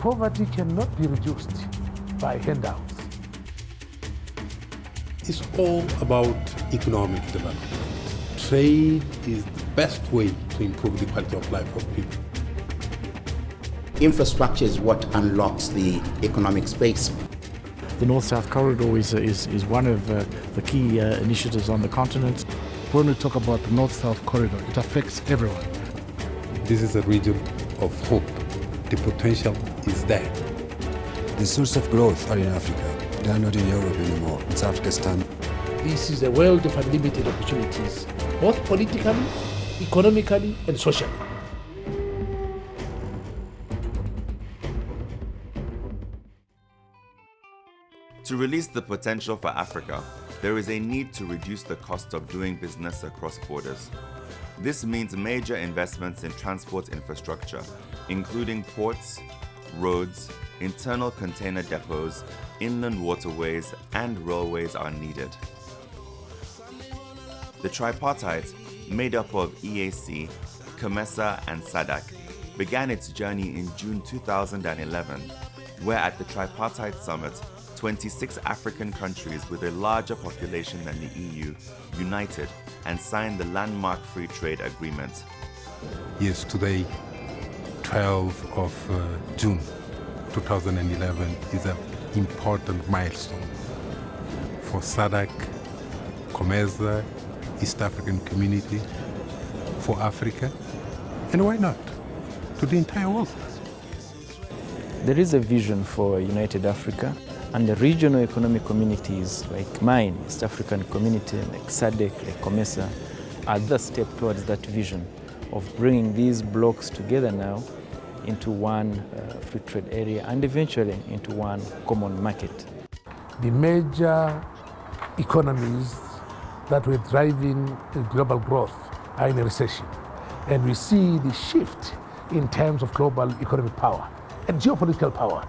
poverty cannot be reduced by handouts. It's all about economic development. Trade is the best way to improve the quality of life of people. Infrastructure is what unlocks the economic space. The North-South Corridor is one of the key initiatives on the continent. When we talk about the North-South Corridor, it affects everyone. This is a region of hope. The potential is there. The source of growth are in Africa. They are not in Europe anymore. It's Africa's turn. This is a world of unlimited opportunities, both politically, economically, and socially. To release the potential for Africa, there is a need to reduce the cost of doing business across borders. This means major investments in transport infrastructure, including ports, roads, internal container depots, inland waterways, and railways are needed. The tripartite, made up of EAC, COMESA, and SADC, began its journey in June 2011, where at the Tripartite Summit, 26 African countries with a larger population than the EU united and signed the landmark free trade agreement. Yes, today, 12th of June 2011 is an important milestone for SADC, COMESA, East African Community, for Africa, and why not, to the entire world. There is a vision for a united Africa, and the regional economic communities like mine, East African Community, like SADC, like COMESA, are the step towards that vision of bringing these blocks together now into one free trade area and eventually into one common market. The major economies that were driving global growth are in a recession. And we see the shift in terms of global economic power and geopolitical power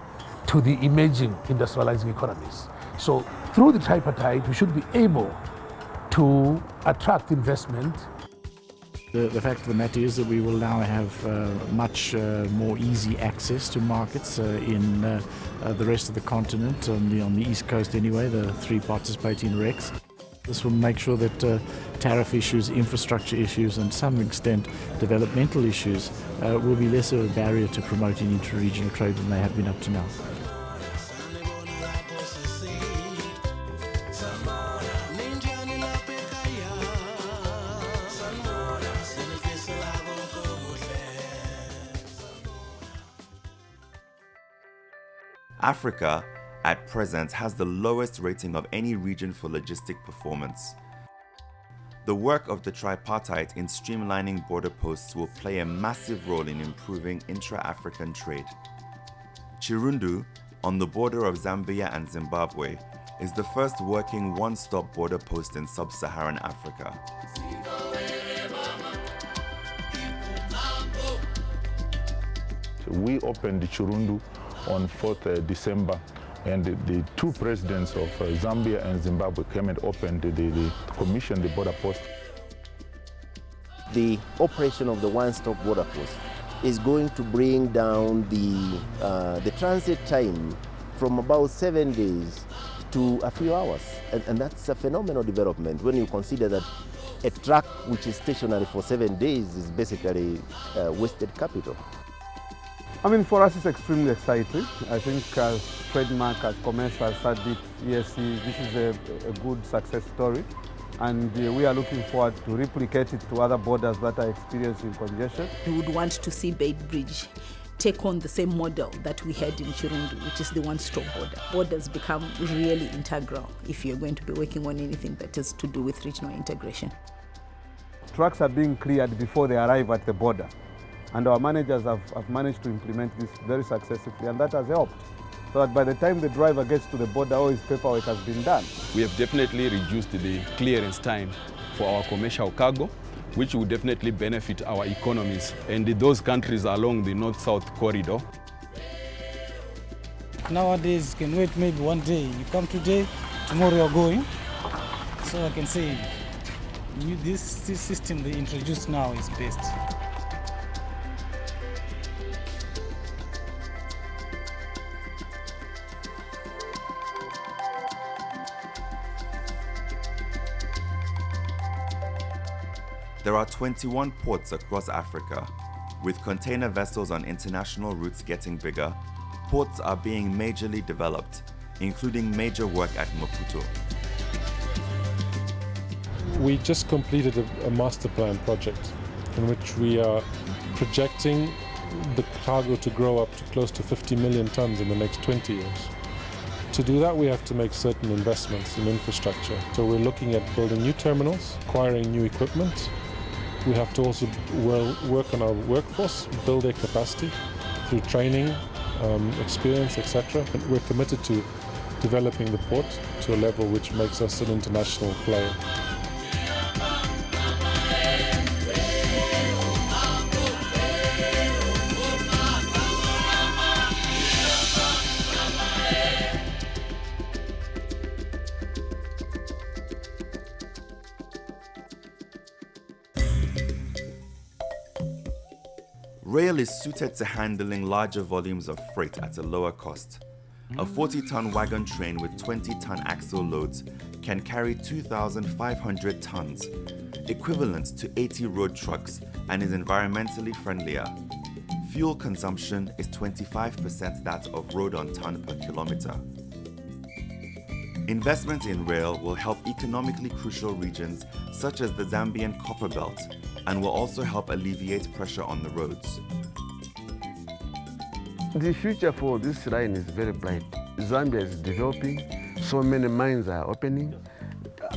to the emerging industrializing economies. So through the tripartite, we should be able to attract investment. The fact of the matter is that we will now have much more easy access to markets in the rest of the continent, on the East Coast anyway, the three participating RECs. This will make sure that tariff issues, infrastructure issues, and to some extent developmental issues will be less of a barrier to promoting inter-regional trade than they have been up to now. Africa, at present, has the lowest rating of any region for logistic performance. The work of the tripartite in streamlining border posts will play a massive role in improving intra-African trade. Chirundu, on the border of Zambia and Zimbabwe, is the first working one-stop border post in sub-Saharan Africa. We opened Chirundu on 4th December, and the two presidents of Zambia and Zimbabwe came and opened the commission, the border post. The operation of the one-stop border post is going to bring down the transit time from about 7 days to a few hours. And that's a phenomenal development when you consider that a truck which is stationary for 7 days is basically wasted capital. I mean, for us, it's extremely exciting. I think as Trademark, as COMESA, as SADC, EAC, this is a good success story. And we are looking forward to replicate it to other borders that are experiencing congestion. We would want to see Beitbridge take on the same model that we had in Chirundu, which is the one-stop border. Borders become really integral if you're going to be working on anything that is to do with regional integration. Trucks are being cleared before they arrive at the border. And our managers have managed to implement this very successfully, and that has helped. So that by the time the driver gets to the border, all his paperwork has been done. We have definitely reduced the clearance time for our commercial cargo, which will definitely benefit our economies and those countries along the North-South corridor. Nowadays, you can wait maybe one day. You come today, tomorrow you're going. So I can say this system they introduced now is best. There are 21 ports across Africa. With container vessels on international routes getting bigger, ports are being majorly developed, including major work at Maputo. We just completed a master plan project in which we are projecting the cargo to grow up to close to 50 million tons in the next 20 years. To do that, we have to make certain investments in infrastructure. So we're looking at building new terminals, acquiring new equipment. We have to also work on our workforce, build their capacity through training, experience, etc. We're committed to developing the port to a level which makes us an international player. Rail is suited to handling larger volumes of freight at a lower cost. A 40-ton wagon train with 20-ton axle loads can carry 2,500 tons, equivalent to 80 road trucks, and is environmentally friendlier. Fuel consumption is 25% that of road on ton per kilometer. Investment in rail will help economically crucial regions such as the Zambian Copper Belt and will also help alleviate pressure on the roads. The future for this line is very bright. Zambia is developing, so many mines are opening,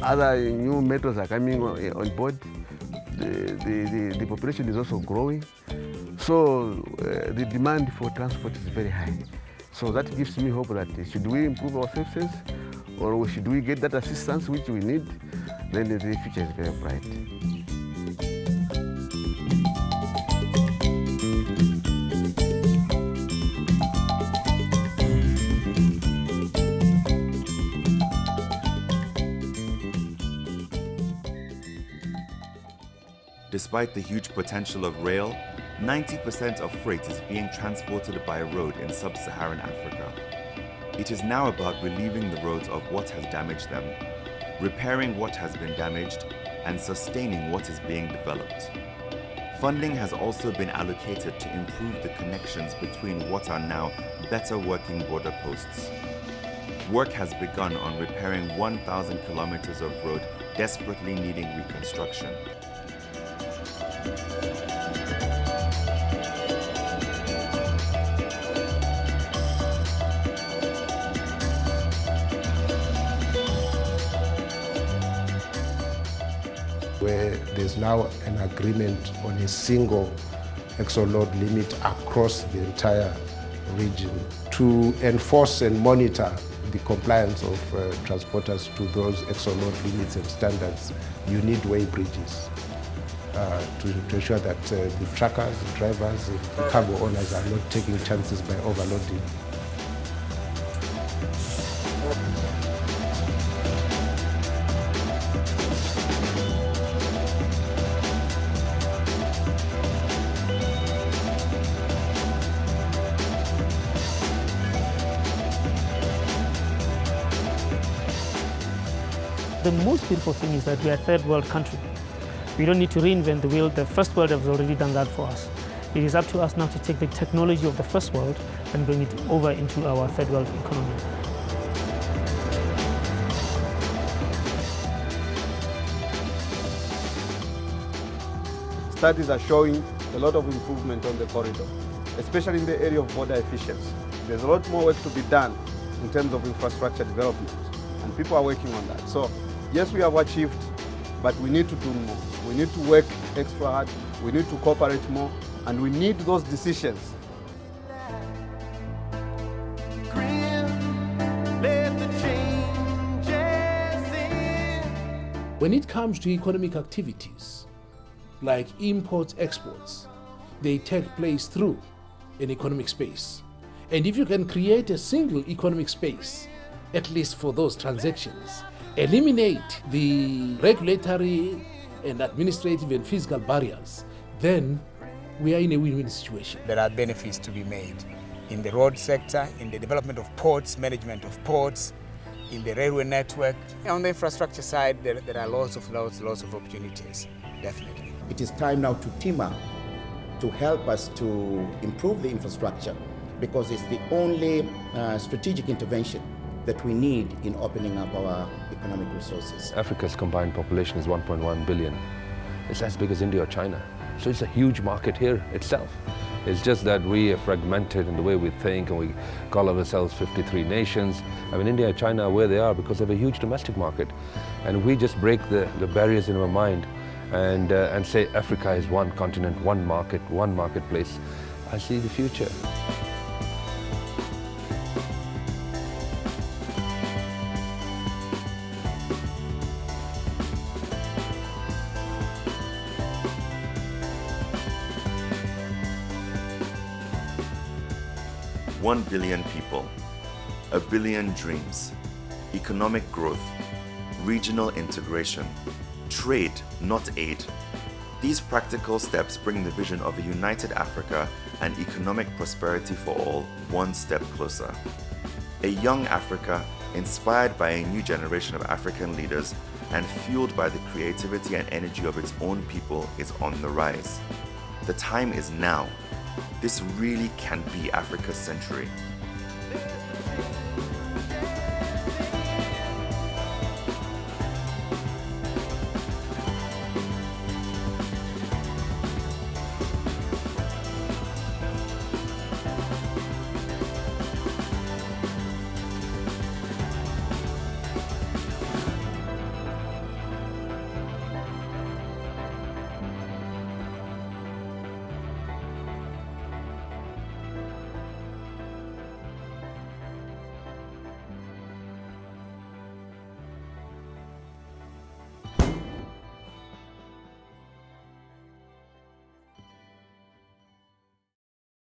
other new metals are coming on board, the population is also growing, so the demand for transport is very high. So that gives me hope that should we improve our services or should we get that assistance which we need, then the future is very bright. Despite the huge potential of rail, 90% of freight is being transported by road in sub-Saharan Africa. It is now about relieving the roads of what has damaged them, repairing what has been damaged, and sustaining what is being developed. Funding has also been allocated to improve the connections between what are now better working border posts. Work has begun on repairing 1,000 kilometers of road desperately needing reconstruction. Where there's now an agreement on a single axle load limit across the entire region to enforce and monitor the compliance of transporters to those axle load limits and standards. You need weigh bridges to ensure that the truckers, the drivers, the cargo owners are not taking chances by overloading. The most beautiful thing is that we are a third world country. We don't need to reinvent the wheel. The first world has already done that for us. It is up to us now to take the technology of the first world and bring it over into our third world economy. Studies are showing a lot of improvement on the corridor, especially in the area of border efficiency. There's a lot more work to be done in terms of infrastructure development, and people are working on that. So, yes, we have achieved, but we need to do more. We need to work extra hard, we need to cooperate more, and we need those decisions. When it comes to economic activities, like imports, exports, they take place through an economic space. And if you can create a single economic space, at least for those transactions, eliminate the regulatory and administrative and physical barriers, then we are in a win-win situation. There are benefits to be made in the road sector, in the development of ports, management of ports, in the railway network. On the infrastructure side, there are lots of opportunities, definitely. It is time now to team up to help us to improve the infrastructure, because it's the only strategic intervention that we need in opening up our economic resources. Africa's combined population is 1.1 billion. It's as big as India or China. So it's a huge market here itself. It's just that we are fragmented in the way we think, and we call ourselves 53 nations. I mean, India and China are where they are because they have a huge domestic market. And we just break the barriers in our mind and say Africa is one continent, one market, one marketplace. I see the future. One billion people, a billion dreams, economic growth, regional integration, trade, not aid. These practical steps bring the vision of a united Africa and economic prosperity for all one step closer. A young Africa inspired by a new generation of African leaders and fueled by the creativity and energy of its own people is on the rise. The time is now. This really can be Africa's century.